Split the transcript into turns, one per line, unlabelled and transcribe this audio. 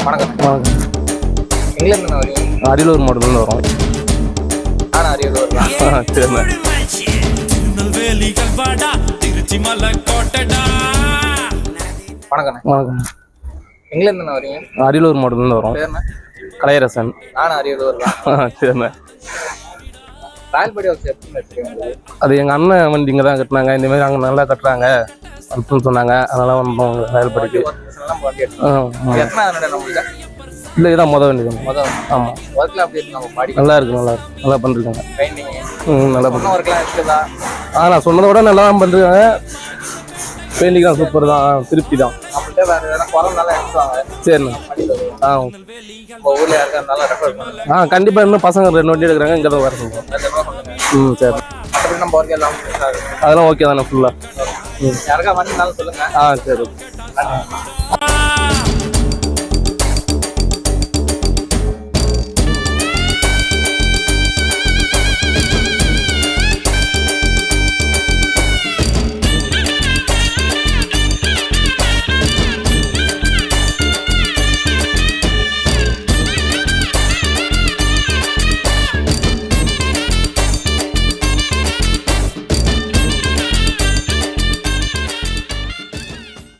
வணக்கம்.
வணக்கம்.
எங்கேருந்து வரீங்க?
அரியலூர் மாவட்டத்துலேருந்து வரோம்.
நானும் அரியலூர் தான்.
சரிண்ணே.
வணக்கம்.
வணக்கம்.
எங்கேருந்து வரீங்க?
அரியலூர் மாவட்டத்துலேருந்து வரோம்.
பேருண்ணே?
கலையரசன்.
நானும் அரியலூர் தான்.
சரிண்ணே.
ராயல்படி ஹவுஸ் எப்படி வச்சுருக்கீங்க?
அது எங்கள் அண்ணன் வண்டி இங்கே தான் கட்டினாங்க. இந்தமாரி அங்கே நல்லா கட்டுறாங்க அப்படின்னு சொன்னாங்க. அதனால் வந்தோம் ராயல்படிக்கு.
எத்தனை நம்மளுக்கு
இல்லை, இதான் மொதல் வண்டி தான்.
மொதல்?
ஆமாம்.
ஒர்க்லாம் அப்படி இருக்கு? நம்ம பாடி
நல்லா இருக்கு, நல்லா இருக்கு, நல்லா பண்ணிருக்காங்க.
பெயிண்டிங்
நல்லா பண்ணி.
ஒர்க்லாம் இருக்குதா?
நான் சொன்னதை விட நல்லா தான் பண்ணிருக்காங்க. பெயிண்டிங் தான் சூப்பர் தான், திருப்தி தான்.
நம்மள்கிட்ட வேறு எதனா குறந்தாலும் எடுத்துவாங்க.
சரிண்ணா.
உங்கள் ஊரில் யாருக்கா இருந்தாலும் ரெஃபர் பண்ணுங்க.
கண்டிப்பாக இன்னும் பசங்க 2 வண்டி எடுக்கிறாங்க, இங்கே தான் வர சொல்லுவோம். சரி.
அப்படி நம்ம ஒர்க் எல்லாம்
அதெல்லாம் ஓகே தானே ஃபுல்லாக?
யாருக்கா வண்டினாலும் சொல்லுங்கள்.
சரி.
நன்றி.